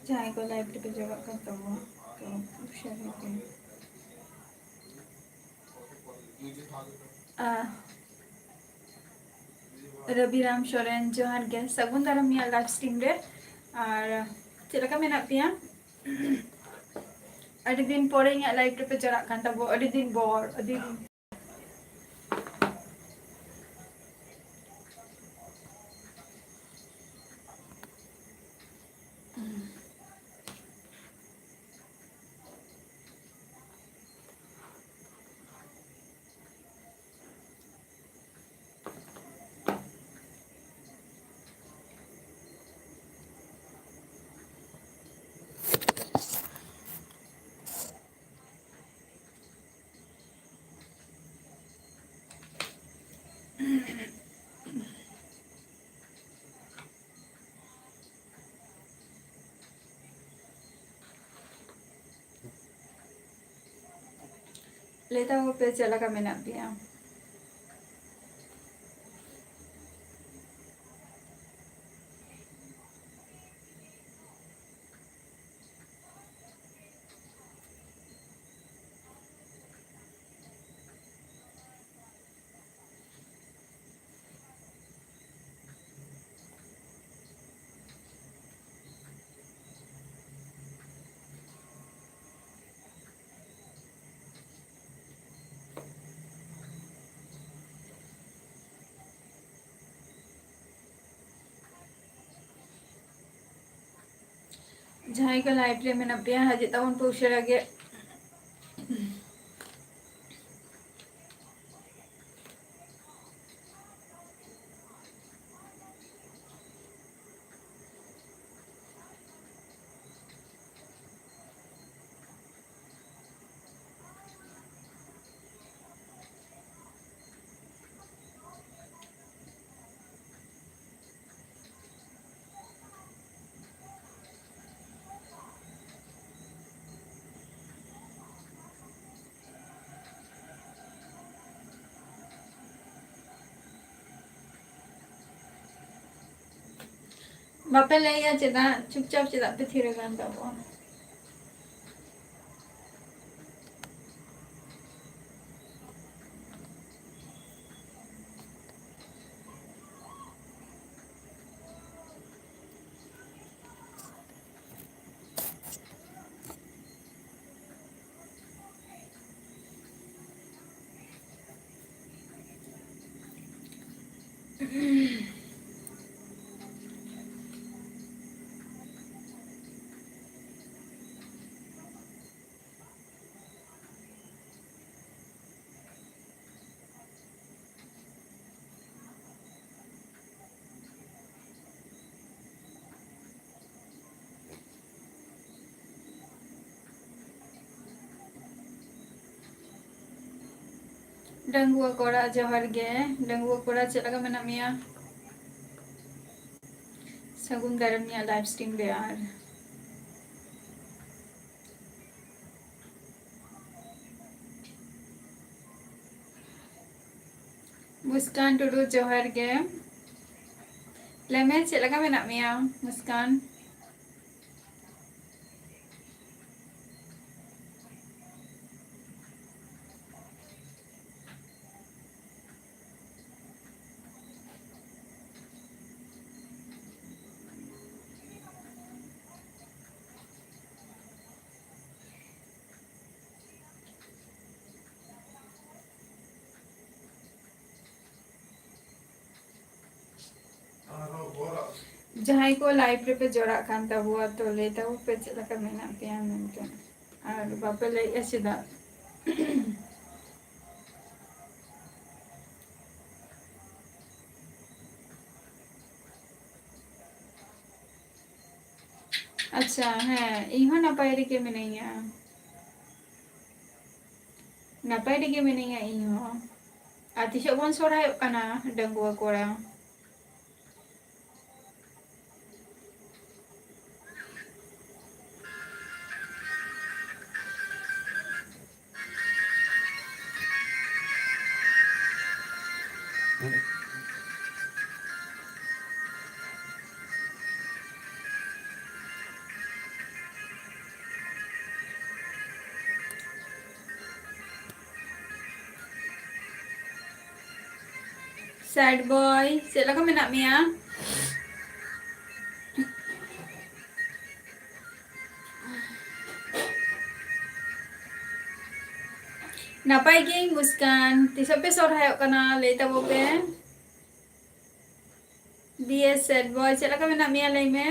जहाँ को लाइब्रेरी पे जगह करता हुआ तो शेयर होते हैं रवि राम सोरेन जोहार गे सगुन दारामिया लाइव स्ट्रीम रे और चलका मेना पिया अड़ी दिन पोरे इᱧᱟᱹᱜ लाइव पे चला कान तबो अड़ी दिन बोर अड़ी दिन लेता हुआ पे चलका मेना पिया जहाँ को लाइव रे मेना पिया हजे तवन पे उशरा गे बापे ले या चेदा चुपचाप चेदा पे थिरे गान तबो डंगुआ कोड़ा जोहर गे डंगुआ कोड़ा चलका मेना मिया सगुन दारामिया लाइव स्ट्रीम रे यार मुस्कान टुडू जोहर गे लेमे चलका मेना मिया मुस्कान जहाँ को लाइव रे पे जोड़ा कान तबो तो लेता हुआ पे चलका मेना पिया मेनते और बापे ले या चेदा अच्छा ᱦᱮᱸ ᱤᱧ ᱦᱚᱸ ᱱᱟᱯᱟᱭ ᱨᱮᱜᱮ ᱢᱤᱱᱟᱹᱧᱟ ᱱᱟᱯᱟᱭ ᱨᱮᱜᱮ ᱢᱤᱱᱟᱹᱧᱟ ᱤᱧ ᱦᱚᱸ ᱟᱨ ᱛᱤᱥᱚᱜ ᱵᱚᱱ ᱥᱚᱨᱦᱟᱭᱚᱜ ᱠᱟᱱᱟ ᱰᱟᱺᱜᱩᱣᱟᱹ ᱠᱚᱲᱟ স্যাড বয় ᱪᱮᱫ ᱞᱮᱠᱟ ᱢᱮᱱᱟᱜ ᱢᱮᱭᱟ ᱱᱟᱯᱟᱭ ᱜᱤᱭᱟᱹᱧ ᱢᱩᱥᱠᱟᱱ ᱛᱤᱥᱚᱜ ᱯᱮ ᱥᱚᱨᱦᱟᱭᱚᱜ ᱠᱟᱱᱟ ᱞᱟᱹᱭ ᱛᱟᱵᱚ ᱯᱮ ᱫᱤᱭᱮ ᱥᱮᱰ ᱵᱚᱭ ᱪᱮᱫ ᱞᱮᱠᱟ ᱢᱮᱱᱟᱜ ᱢᱮᱭᱟ ᱞᱟᱹᱭ ᱢᱮ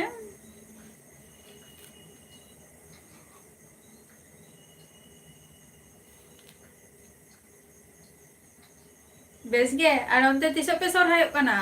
ᱵᱮᱥ ᱜᱮ ᱟᱨ ᱚᱱᱛᱮ ᱛᱤᱥᱚᱜ ᱯᱮ ᱥᱚᱨᱦᱟᱭᱚᱜ ᱠᱟᱱᱟ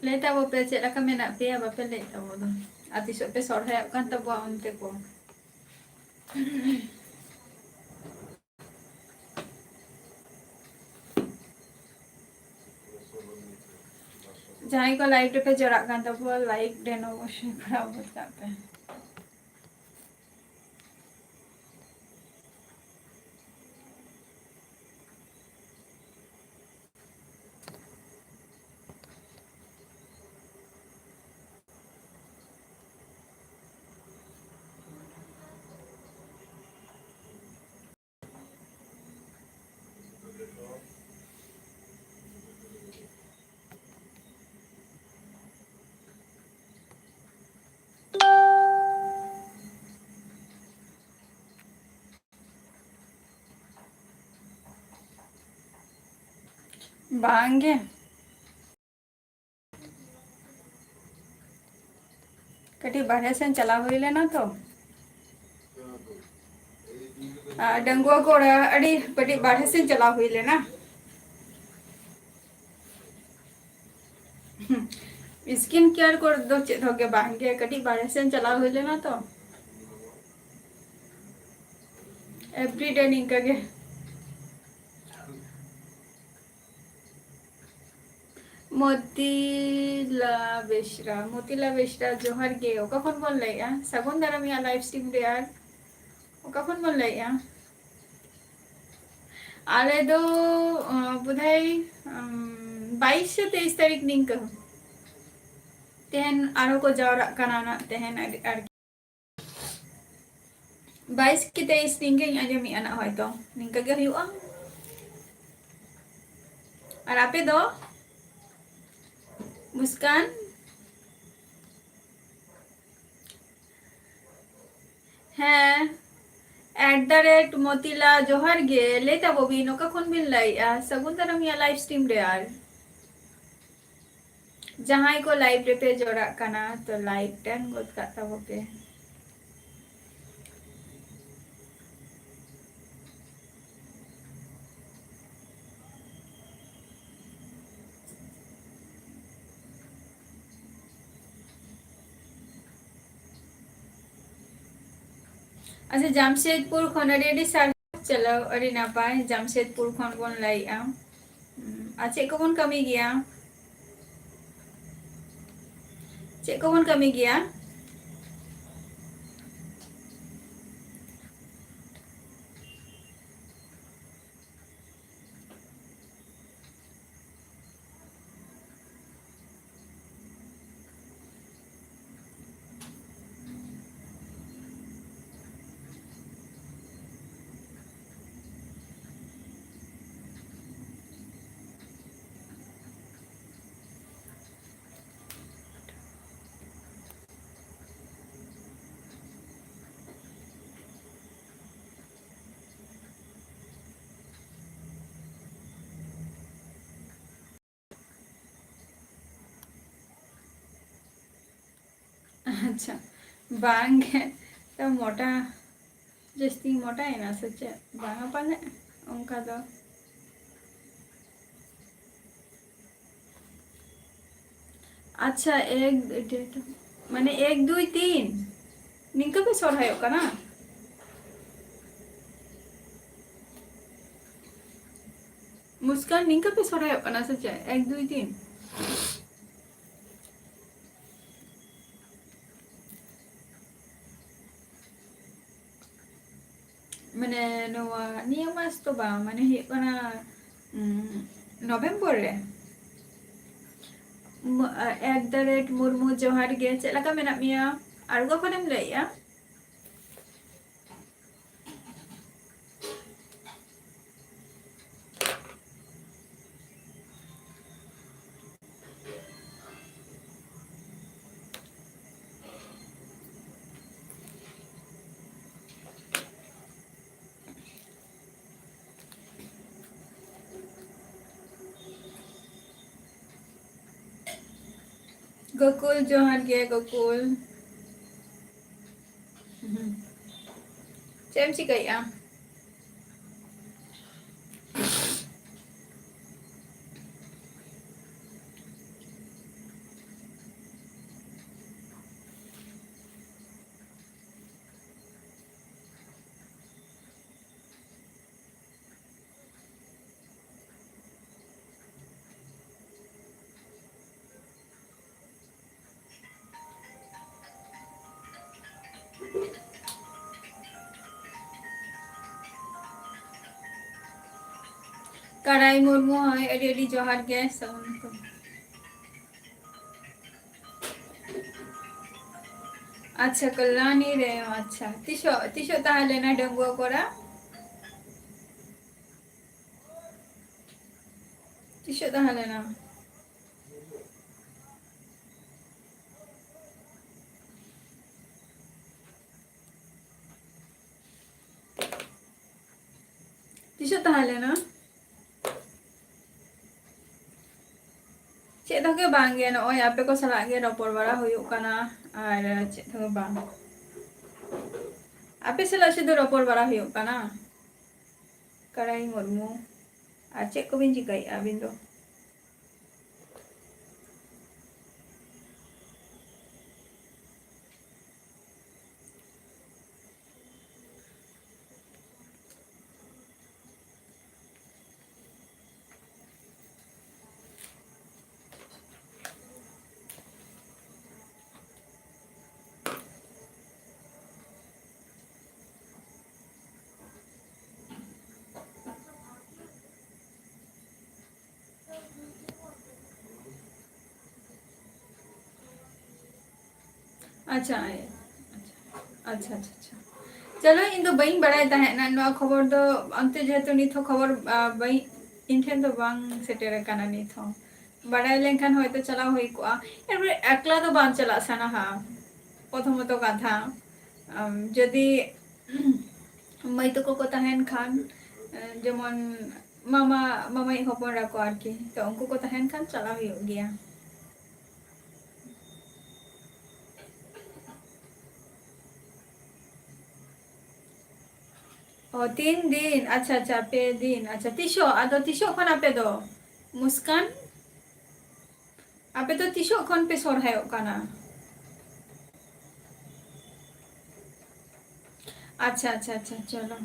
ᱞᱟᱹᱭ ᱛᱟᱵᱚ ᱯᱮ ᱪᱮᱫ ᱞᱮᱠᱟ ᱢᱮᱱᱟᱜ ᱯᱮᱭᱟ ᱵᱟᱯᱮ ᱞᱟᱹᱭ ᱛᱟᱵᱚ ᱫᱚ ᱟᱨ ᱛᱤᱥᱚᱜ ᱯᱮ ᱥᱚᱨᱦᱟᱭᱚᱜ ᱠᱟᱱ ᱛᱟᱵᱚᱣᱟ ᱚᱱᱛᱮ ᱠᱚ ᱡᱟᱦᱟᱸᱭ ᱠᱚ ᱞᱟᱭᱤভ ᱨᱮᱯᱮ ᱡᱚᱲᱟᱜ ᱠᱟᱱ ᱛᱟᱵᱚᱣᱟ ᱞᱟᱭᱤᱠ ᱫᱮᱱ অবশ্যই করা বোধ কাট পে बांगे कटी बाहर से चला हुई लेना तो डंगुआ कोड़ा अड़ी कटी बाहर से चला हुई लेना स्किन केयर कर दो चेत हो गया बांगे कटी बाहर से चला हुई लेना तो एवरीडे निका के मोतीला बेशरा जोहर गे ओका खन बोल लैया सगुन दारामिया लाइव स्ट्रीम रे यार ओका खन बोल लैया आले दो बुधाई 22 से 23 तारीख निंका तेहन आरो को जावरा कना ना तेहन आर 22 की 23 निंका आजमी आना होयतो निंका गे हुआ और आपे दो मुस्कान है @मोतीला जोहर गे लेता बोबी नोका खन बिन लाइया सगुन दारामिया लाइव स्ट्रीम रे यार जहां को लाइव रे पे जोड़ा कना तो लाइव टेन गोद काता बोपे अच्छा जामशेदपुर खन अड़ी सार चलो अड़ी नापाय जामशेदपुर खन बोन लाइया अच्छा को बोन कमी गया चेक को बन कमी गया अच्छा बांग तो मोटा जस्ती मोटा है ना सच बांगा पाले उनका तो अच्छा एक माने 1 2 3 निंका पे सोरहाय कना मुस्कान निंका पे सोरहाय कना सच 1 2 3 माने नोआ निया मास तो बा माने हे कना नवंबर रे @मुर्मू जोहार गे चलका मेना मिया आरगो खनेम लैया गोकुल जोहार गे गोकुल चेम चिकैया कड़ाई मुर्मू है एडी जोहार गे अच्छा कल्याणी रे अच्छा तिशो तिशो ताहले ना डंगुआ कोरा तिशो ताहले ना तिशो ताहले ना चेक धोके बांगे न ओय आपे को सला गे रपोर बड़ा हुयुक कना और चेक धोके बांग आपे सला से दो रपोर बड़ा हुयुक कना कड़ाई मुर्मू और चेक को बिन चिकाई अबिन दो अच्छा अच्छा अच्छा अच्छा चलो इन दो बई बड़ा है ना नो खबर दो अंते जेतु निथ खबर बई इन ठेन दो बांग सेटेर काना निथ बड़ा लेनखान होयतो चला होई को एरपरे एकला दो बांग चला साना हा प्रथमत कथा जदि मई तको को तहन खान जेमन मामा मामाई हपन राको आरकी तो उनको को तहन खान चला हुई गया ओ 3 दिन अच्छा अच्छा पे दिन अच्छा तिशो आदो तिशो खन आपे दो मुस्कान आपे तो तिशो खन पे सोरहाय काना अच्छा अच्छा अच्छा चलो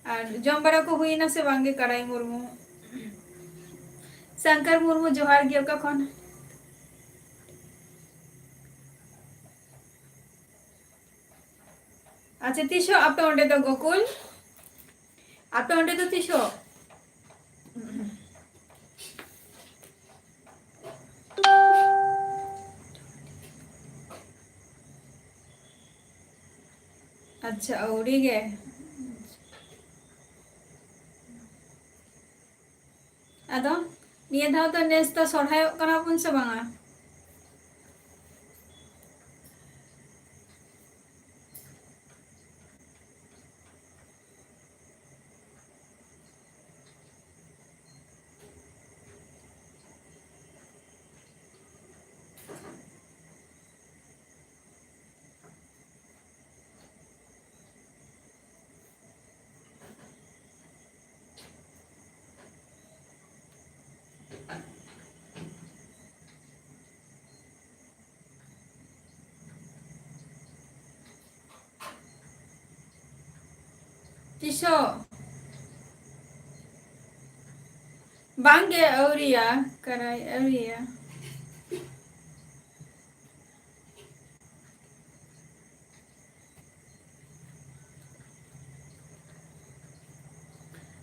और जम बड़ा को हुई ना से बांगे कड़ाई मुर्मू शंकर मुर्मू जोहार गे का खन अच्छा तीसो आपे ओंडे तो गोकुल आपे ओंडे तो तीसो अच्छा औरी गे अदो निये धाव तो नेस तो सोढ़ायोग कना पुन से बांगा तीसो बांगे औरिया कराई औरिया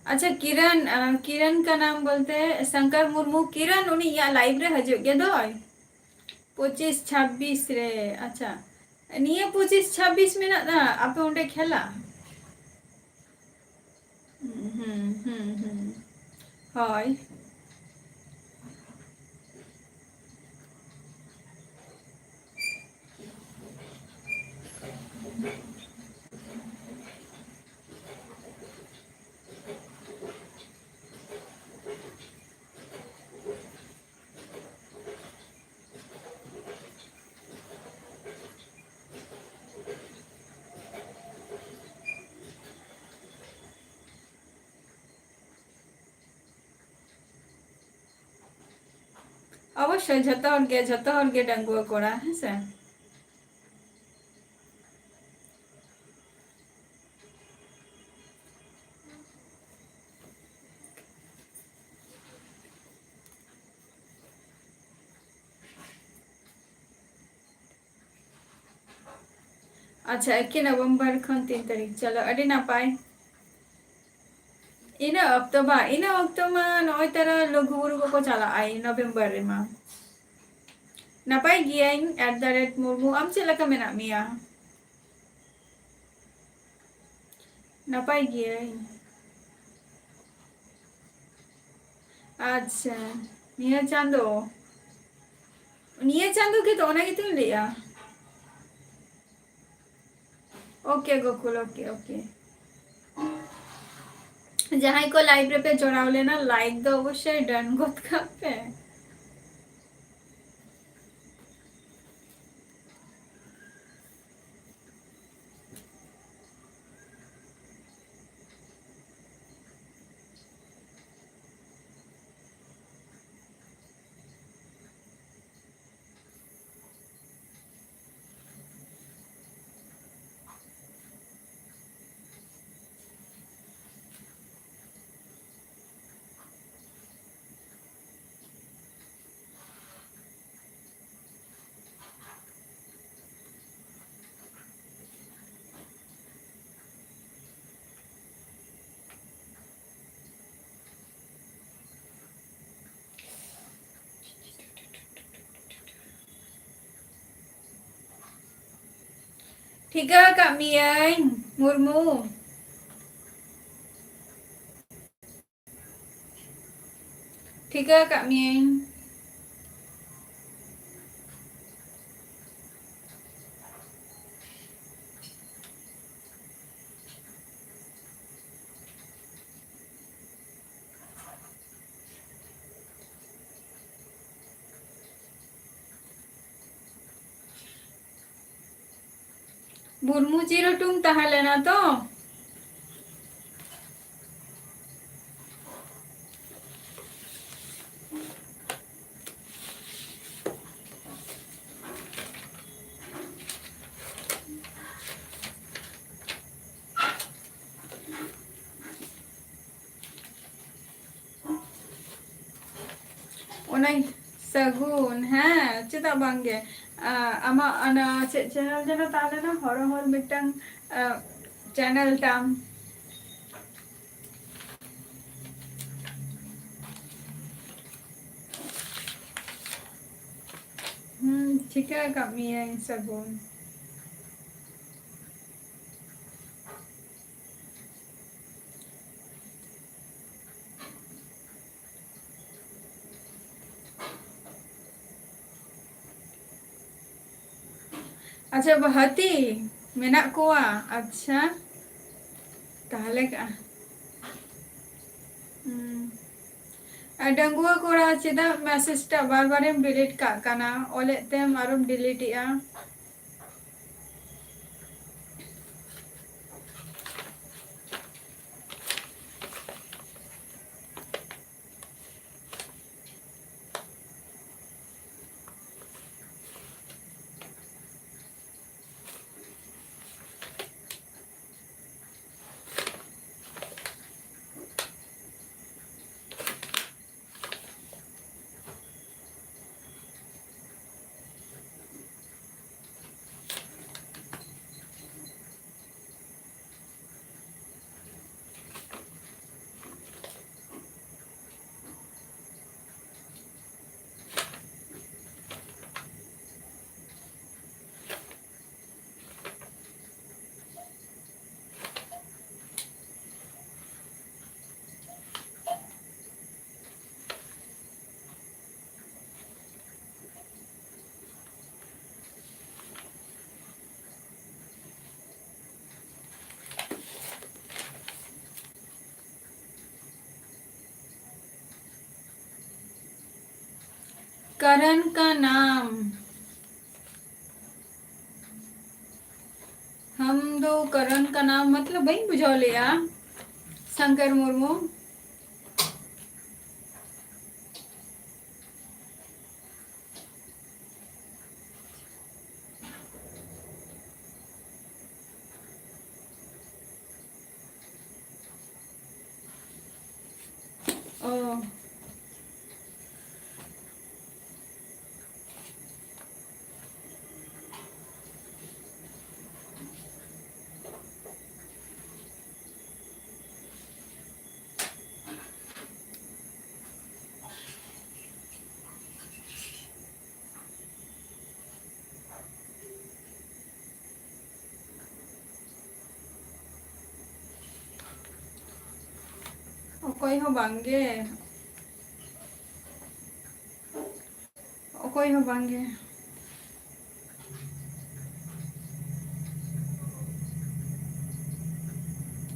अच्छा किरण किरण का नाम बोलते हैं शंकर मुर्मू किरण उन्हीं या लाइव रे हजू गे दो 25-26 रे अच्छा निये 25-26 मिनट ना आपे उन्हें खेला हाय अवश्य झतो हर गे डंगुआ कोड़ा है से अच्छा 1 नवंबर खन 3 तारीख चलो अड़ी ना पाए ina okto ba ina okto ma noy tara luguru ko chala ai November re ma napai giang @murmu am chela ka mena mia napai giang अच्छा निया चांदो के तो ना कि तुम लिया ओके गोकुल ओके ओके जहां को लाइव पे जोड़ाव लेना लाइक दो अवश्य डन गोत का पे ठीक है kami ay murmu ठीक है kami ay मुर्मू जीरो तुम तहा लेना तो सगुन हाँ चेदा बांगे आमा अना चैनल जनो ताले ना हरो हर मिटंग चैनल टाम चिका kami yang सगुन अच्छा bahati menak kuah अच्छा tahle ka डंगुआ कोड़ा चेदा मैसेज टा बार बारेम डिलीट का काना ओले तेम आरुम डिलीट या करण का नाम हम दो करण का नाम मतलब भाई बुझा लिया शंकर मुर्मू ओ कोई हो बांगे कोई हो बांगे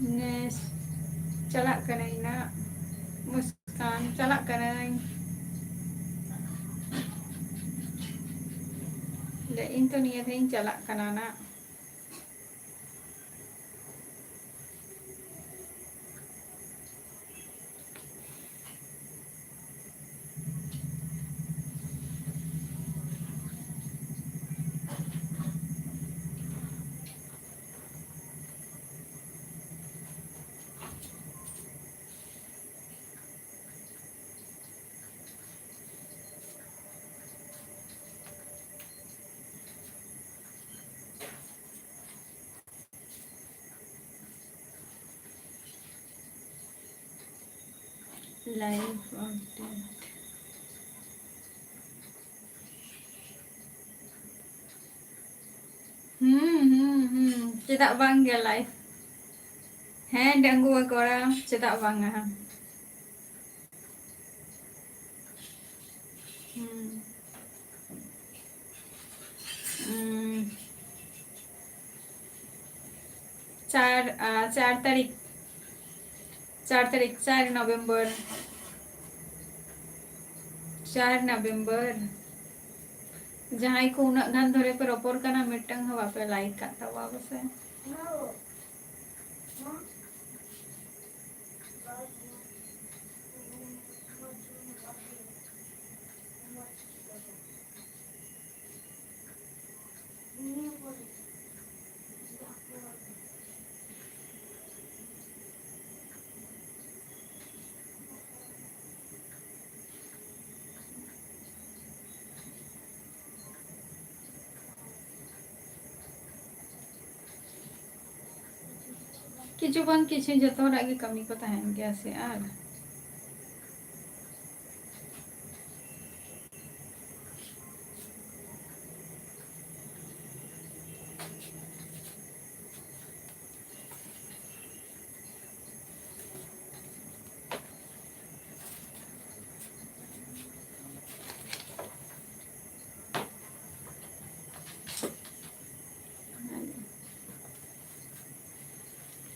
नेस चला कनाई ना मुस्कान चला कनाई ले इन तो नियत है चला कनाना लाइफ अपडेट चेदा बांगे लाइफ हैं डंगुआ कोड़ा चेदा बांगा चार 4 तारीख 4 तारीख 4 नवंबर 4 नवंबर जहाँ को उना गान धरे पे रोपोर करना मिटंग हवा पे लाइक करता हुआ बस है किचु बंग किचु जतो हराग गे कमी को तहन गया से are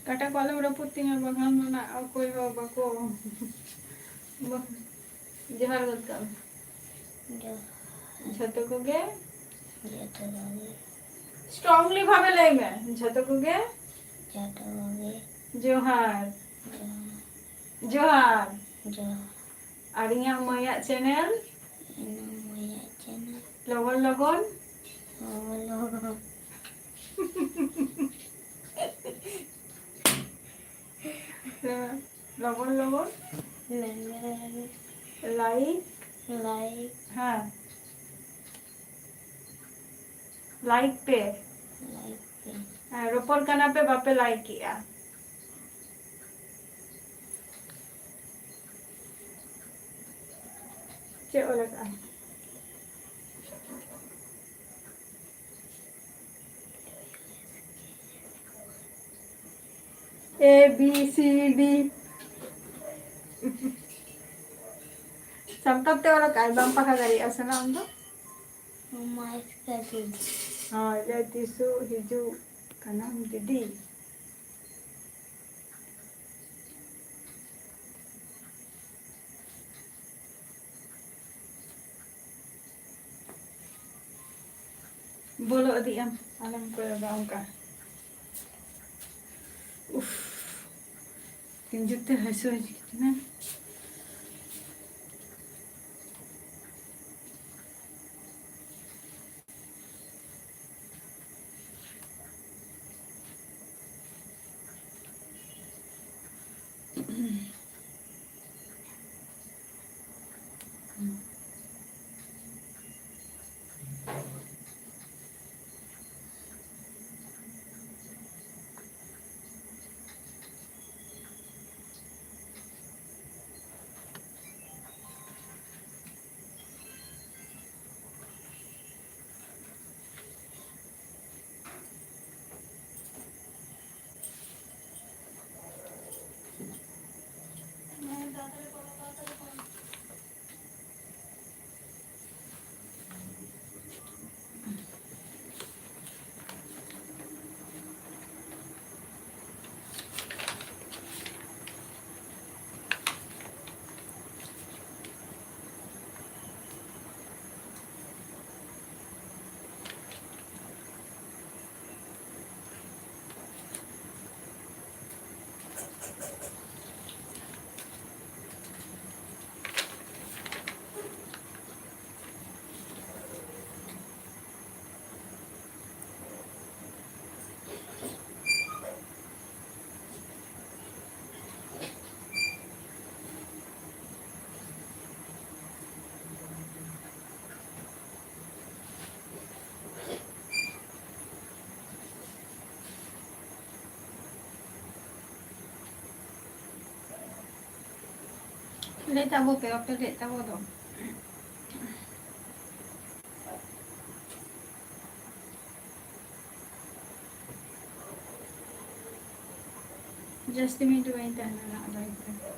kata ko alam udah puting al bagan na ako yo bako jahar gat ka jhato ko ge strongly bhabe lenge jhato ko ge johar johar আর ইয়া মায়া চ্যানেল লগন লগন লগন লগন लाइक हाँ लाइक पे रोपड़ कना पे बापे लाइक किया लगा A B C D sampai te orang kai bang pakai dari asana untuk mais kasi jadi su hiju karena jadi बोलो दिया alam ko gaon ka tinjuk te hasu na ले tabo pe waktu le tabo dong just me to wait and like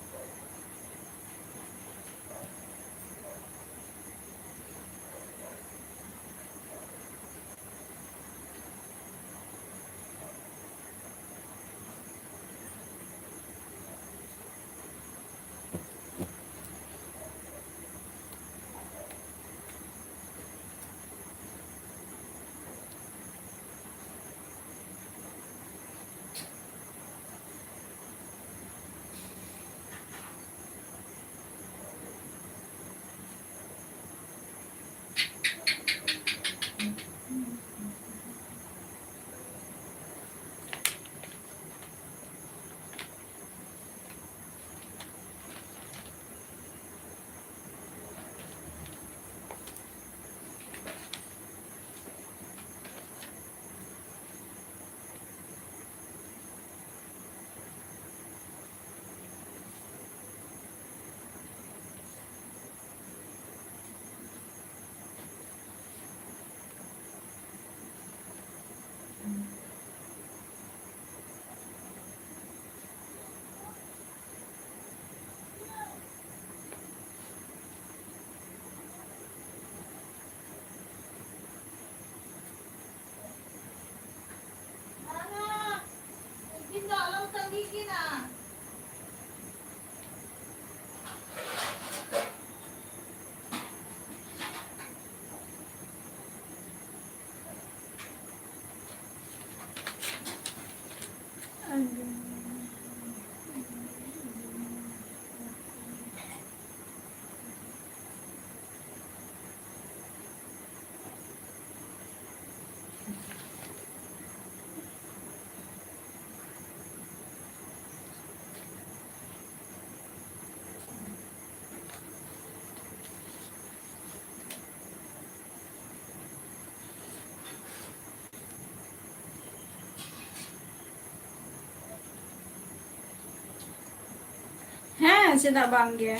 चेदा बांग गे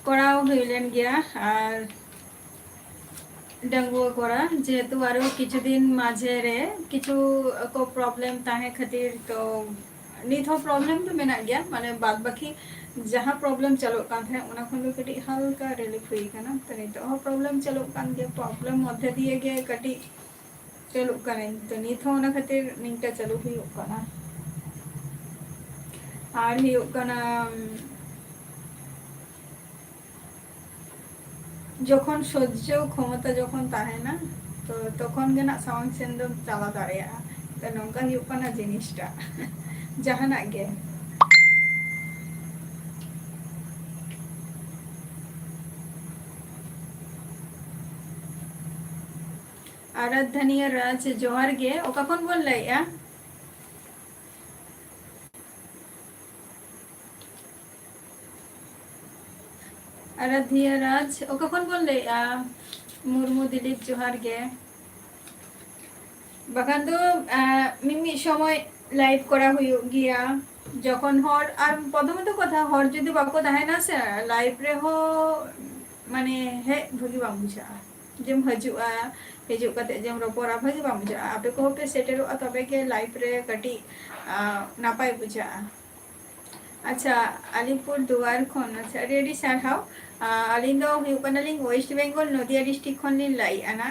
कराव हुई लेन गया और डंगुआ कोड़ा जेहेतु आरो किछु दिन माझे रे किछु को प्रॉब्लम ताहे खातिर तो नित हो प्रॉब्लम तो मेना गया माने बाद बाकी जहाँ प्रॉब्लम चलो कान थे उना खन कटी हल्का रिलीफ हुई काना तो नित हो प्रॉब्लम चलो कान के प्रॉब्लम मध्य दिए गे कटी चलो काने तो नित हो ना खातिर निंका चलो हुई काना और हुई काना যখন সহ্য ক্ষমতা যখন তাহে না তো তখন গেনা সাউন্ড সেন্ডম চালা দাঁড়িয়া তো নঙ্কা হুᱭᱩᱜ ᱠᱟᱱᱟ জিনিসটা জাহানাᱜ গে आराधनिया राज जोहार गे ओका खन बोल लइया आराध्या राज ओका खन बोल लइया मुर्मू दिलीप जोहार गे বাগান তো মিমি সময় লাইভ করা হইও গিয়া যখন হর আর প্রথমত কথা হর যদি বাকো তাহে না সে লাইভ রে হো মানে হে ভগি বাং বুঝা যেম হজুआ হিজু কাতে যেম রপরা ভগি বাং বুঝা আপে কো पे सेटेरो तबे के लाइव रे कटी नापाय बुझा अच्छा अलीपुर दुआर खन अच्छा रेडी सर हाउ अलिंग दो हुई कनालिंग वेस्ट बेंगल नदिया डिस्ट्रिक्ट खन लिन लाई आना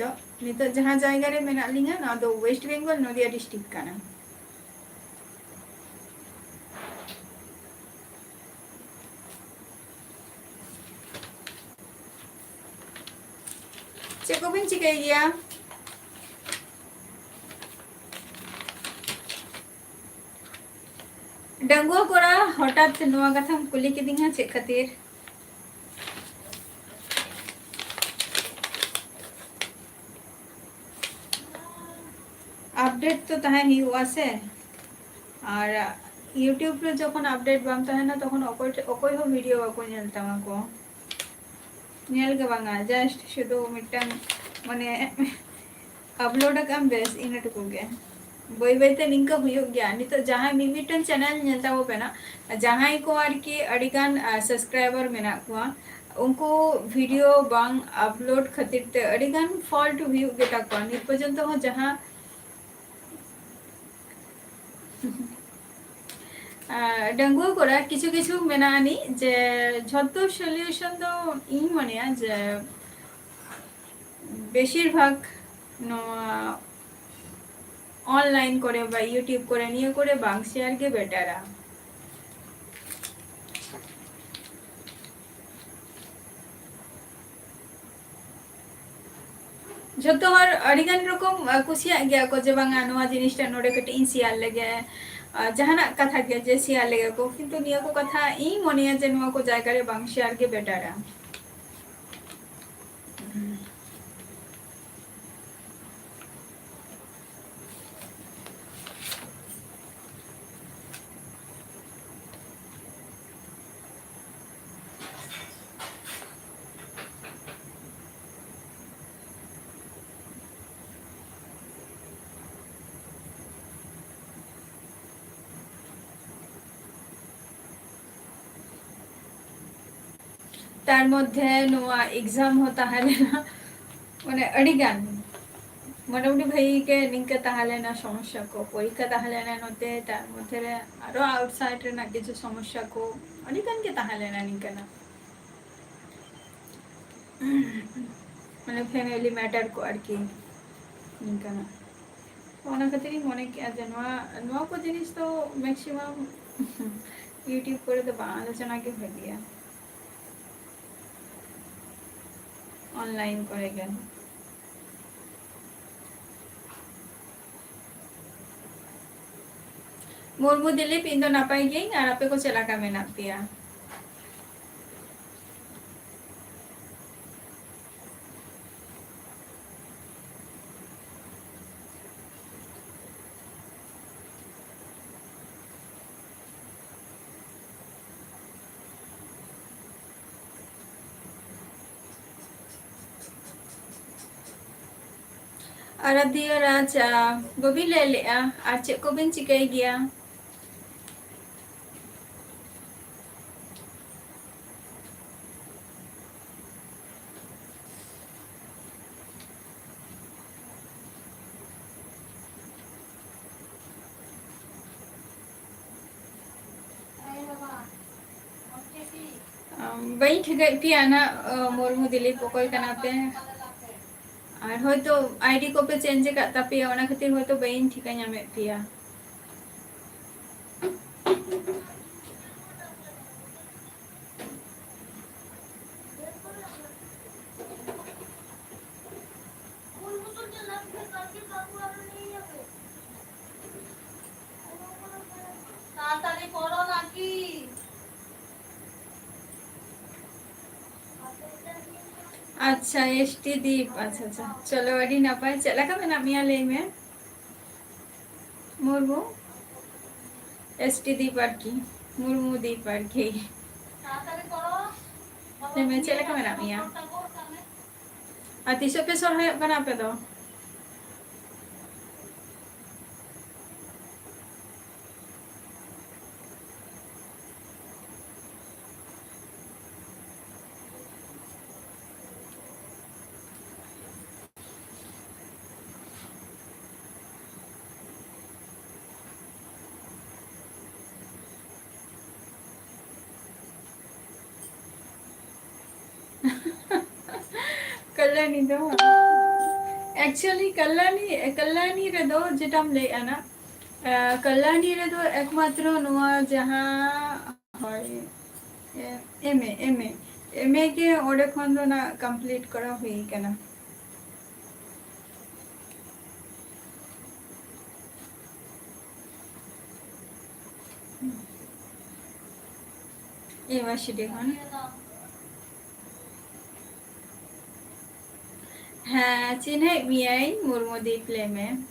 तो नितो जहां जायगा रे मेना लिंगा ना दो वेस्ट बेंगल नदिया डिस्ट्रिक्ट काना चेको बिन चिकाई गया डंगुआ कोड़ा हठात नोआ कथा कुली किदिंगा चे खातिर अपडेट तो ताहे ही हुआ से और यूट्यूब रे जखन अपडेट बाम ताहे ना तखन ओकोय हो वीडियो बाको नेलता माको नेल के बांगा जस्ट शुधु मिटन माने अपलोड काम बेस इना टुकु गे बई बईते निंका हुयो गया नितो जहां मिमिटन चैनल नेलता वो पेना जहां को आर की अडिगान सब्सक्राइबर मेना कुआ उनको वीडियो बांग अपलोड खातिर ते अडिगान फॉल्ट हुयो गेटा को नित पर्यंत हो जहां डंगुआ कोड़ा किछु किछु मेनानी जे झतो सॉल्यूशन तो इन मनेया जे बेशिरभाग नो ऑनलाइन करे बा यूट्यूब करे निये करे बांग शेयर के बेटारा झतो हर अडिगान रकम कुसिया गया को जे बांगा नोआ जिनिसटा नोडे कटी इन शेयर लगे जहाना कथा के जे शेयर लगे को किंतु निया को कथा इ मनेया जे नोआ को जायगा रे बांग शेयर के बेटारा तार मध्य नोआ एग्जाम होता है ना माने अडिगान मोटामुटी भाई के निंका ताहले ना समस्या को परीक्षा ताहले ना नते तार मध्य रे आरो आउटसाइड रे ना किछु समस्या को अडिगान के ताहले ना निंका ना माने फैमिली मैटर को आर की निंका ना ओना खातिर मने के जनवा नोआ को जिनिस तो मैक्सिमम यूट्यूब करे तो आलोचना के हो गया ऑनलाइन करेगा मुर्मू दिलीप इन दो नापाई गई और आपे को चला का मेना पिया आराध्या राज बबी ले लिया और चेक को बिन चिकाई गया बई ठिकाई पिया ना मुर्मू दिलीप पकोय कना पे और होयतो आईडी को पे चेंज का तापिया ओना खातिर होयतो बई ठिका नामे पिया अच्छा एसटी दीप अच्छा अच्छा चलो अड़ी नापाय चला का मेना मिया ले में मुर्मू एसटी दीप आर की मुर्मू दीप आर की ले में चला का मेना मिया आतिशो पे सोर है बना पे दो कल्याणी दो एक्चुअली कल्याणी रे दो जेटाम ले आना कल्याणी रे दो एकमात्र नुआ जहां होय एमए के ओडे खन दो ना कंप्लीट करा हुई कना यूनिवर्सिटी खन हाँ चिन्हे मियाई मुर्मू दीप ले में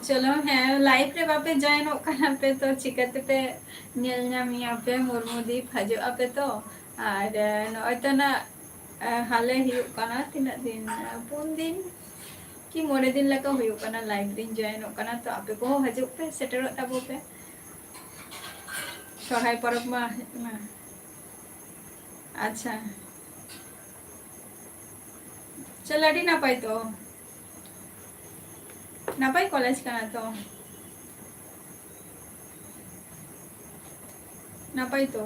चलो है लाइव रे बापे जॉइन होकना पे तो चिकते पे नेल नामिया पे मुर्मू दीप हजो आपे तो और नय तो ना हाले हुयुक कना तिना दिन 4 दिन कि मोरे दिन लगा हुयुक कना लाइव दिन जॉइन होकना तो आपे को हजो पे सेटरो ताबो पे सोहाय परब मा अच्छा चल अड़ी ना पाई तो नापाय कॉलेज कना तो नापाय तो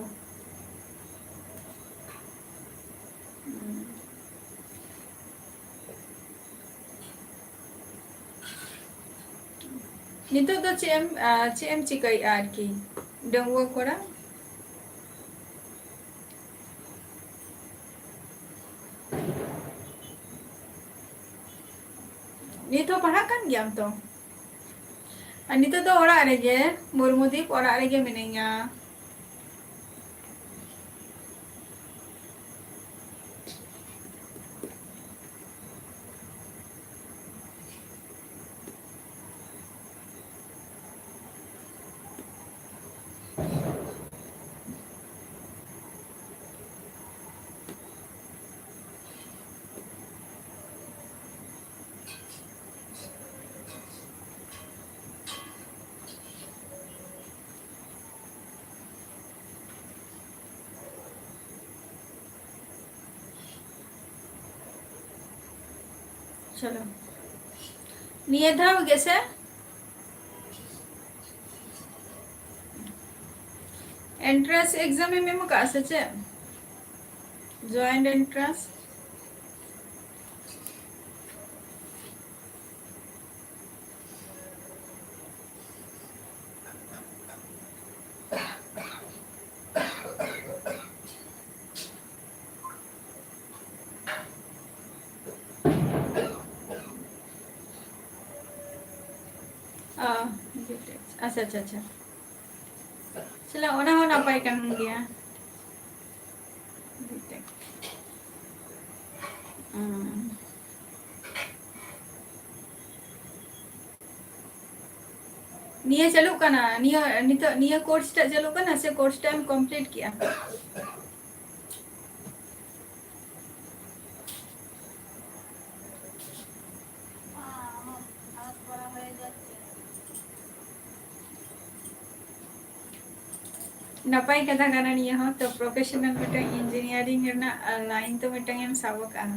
नितो तो चेम चिकाई आर की डंगुआ कोड़ा नितो पढ़ा kan giam तो नितो तो ओड़ा रेगे मुर्मू दीप ओड़ा रेगे मिनेगा चलो निये धाव गेसे एंट्रेंस एग्जाम में मेमो का आसे जॉइंट एंट्रेंस अच्छा अच्छा अच्छा चलो ओना होना पाई kan गया निये चलू कना निये नितो निये कोर्स टा चलू कना से कोर्स टाइम कंप्लीट किया napai kata kana niya ho to professional mitang engineering na line to mitang em sabak ah.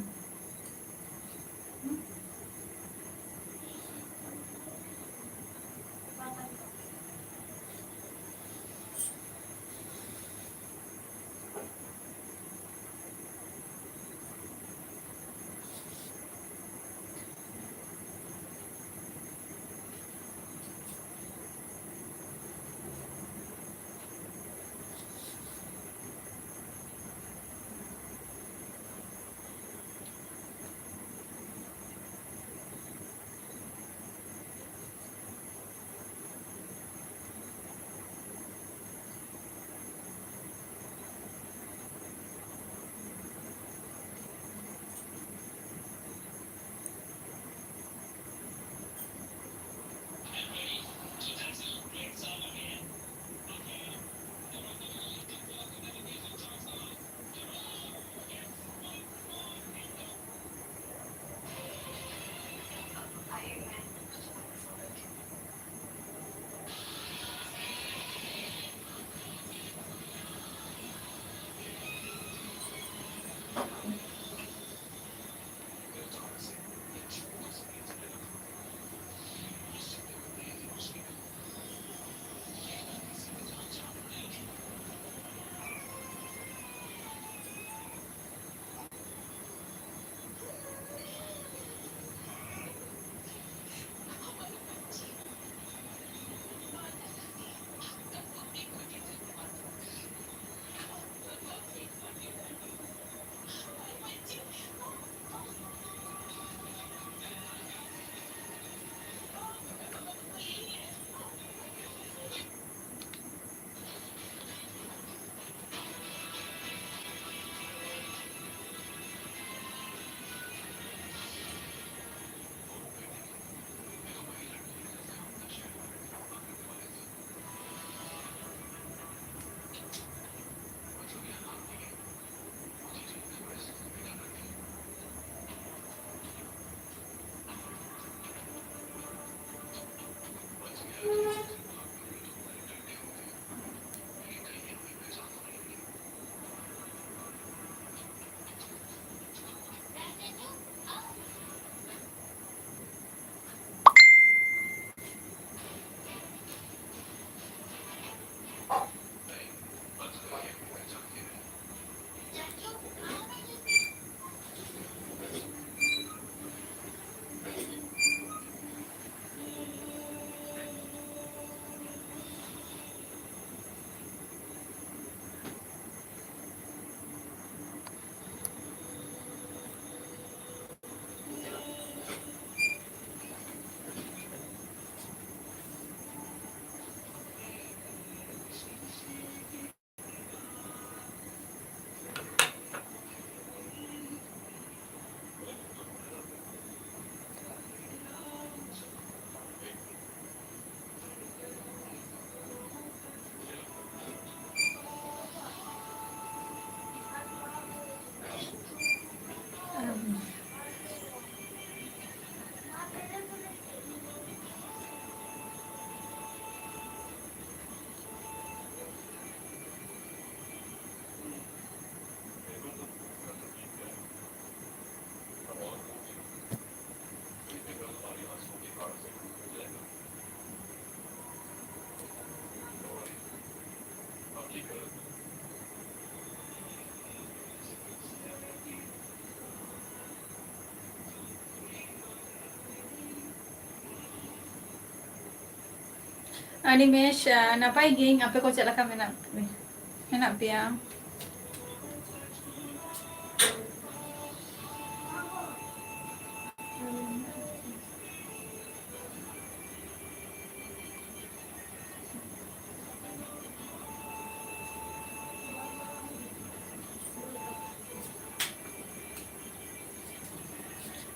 Animesh napai ging ape ko chala ka menak pia.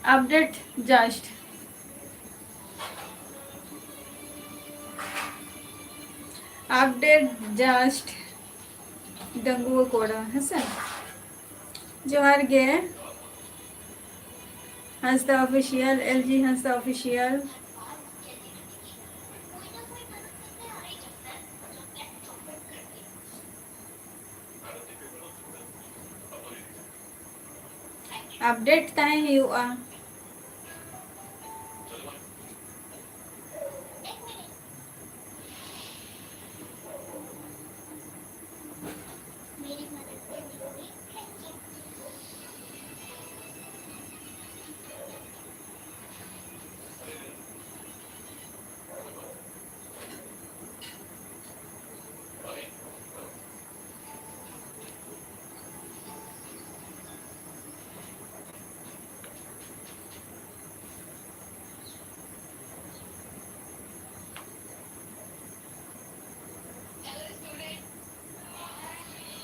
Update just. Update just. Dangu koda hasan. Johar ge. Hasta official LG Hasta official. Update ताहे हुआ।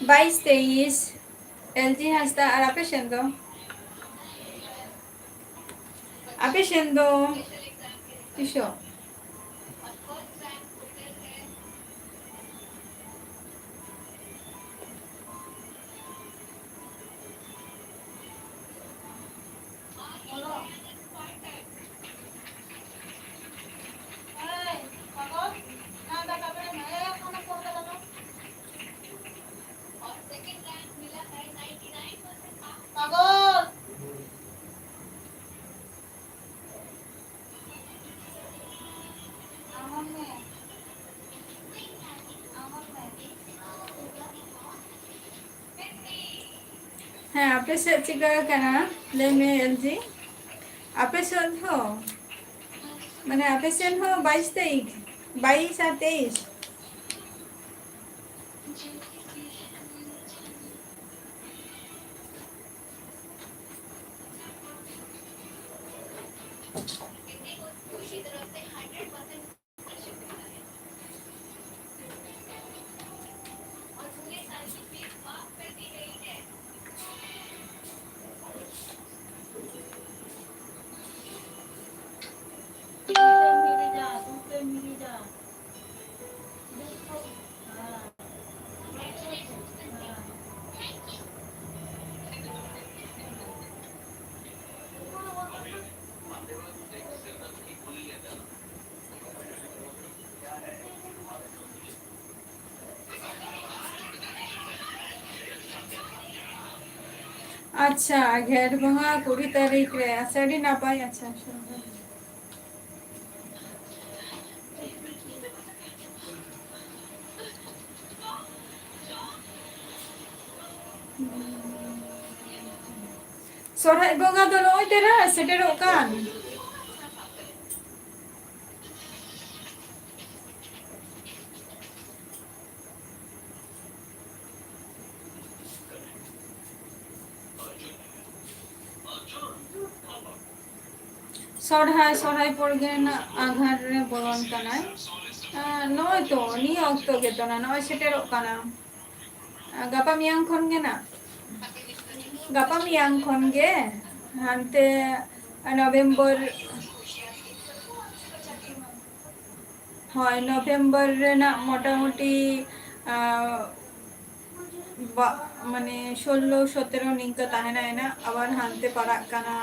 बाईस तेईस LG हंसता और आपे शेंदो किशो हाँ आपे से चिका करना ले में LG आपे से हो मैंने आपे से हो 22 और 23 अच्छा 20 तारीख रे आषाढ़ी ना पाई अच्छा अच्छा सोरहाय बोंगा दो नोय तेरा सेटेरो कान सोरहाय पड़ गए ना आघार रे बोलन कनाय नोय तो नी ऑक्टो के तो ना नोय सेटेरो काना गापा मियांग खन गे ना गापा मियांग खन गे हानते नवेम्बर হয় নভেম্বর না মোটামুটি মানে 16-17 নিংকা তাহেনা এনা আবার হানতে পারাক কানা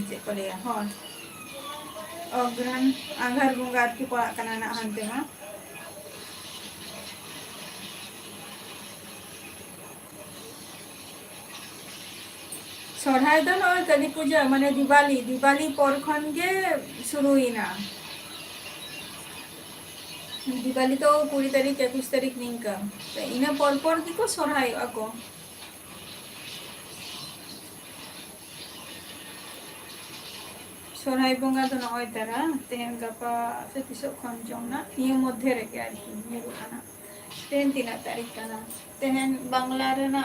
चेक को लिया हाँ अग्रहण आघार बुंगा की पड़ा कना ना हानते मा सोरहाय दो नय काली पूजा माने दिवाली पर खन गे शुरू हिना दिवाली तो 20 तारीख 21 तारीख निंका तो इना पर की को सोरहाय ako सोरहाय बंगा तो नय तारा तेन गापा से तिसो खन जोंना निय मध्य रे के आरकी निरु खाना तेन 3 तारीख काना तेन बांग्ला रे ना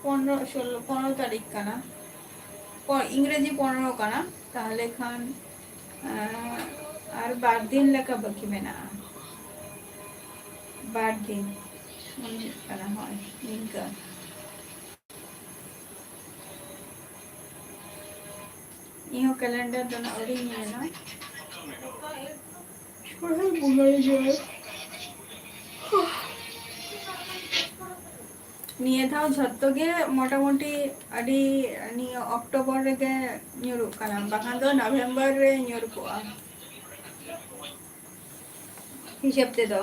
15 तारीख काना पर इंग्रेजी 15 काना ताहले खान और 12 दिन लेका बाकी मेना 12 दिन काना হয় निंका इहो कैलेंडर दोना ओरी में ना पढ़ाई बुलाई जाए निये थाव झत्तो गे मोटामुटी अडी नि अक्टोबर रे गे न्यूरु काना बाखान दो नवंबर रे न्यूरु कोआ हिसाब ते दो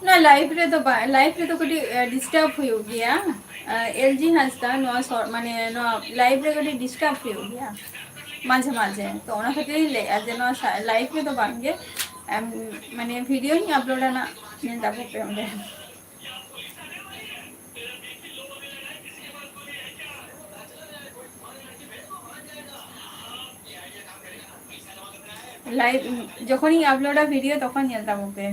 ना लाइफ रे तो कटी डिस्टर्ब हुई गया एलजी हंसता नो माने नो लाइफ रे कटी डिस्टर्ब हुई गया माझे माझे तो ओना खातिर ले आज नो लाइफ रे तो बांगे माने वीडियो ही अपलोड ना ने दाबो पे हमरे लाइव যখনই আপলোড ভিডিও তখন নিয়ে দাবো पे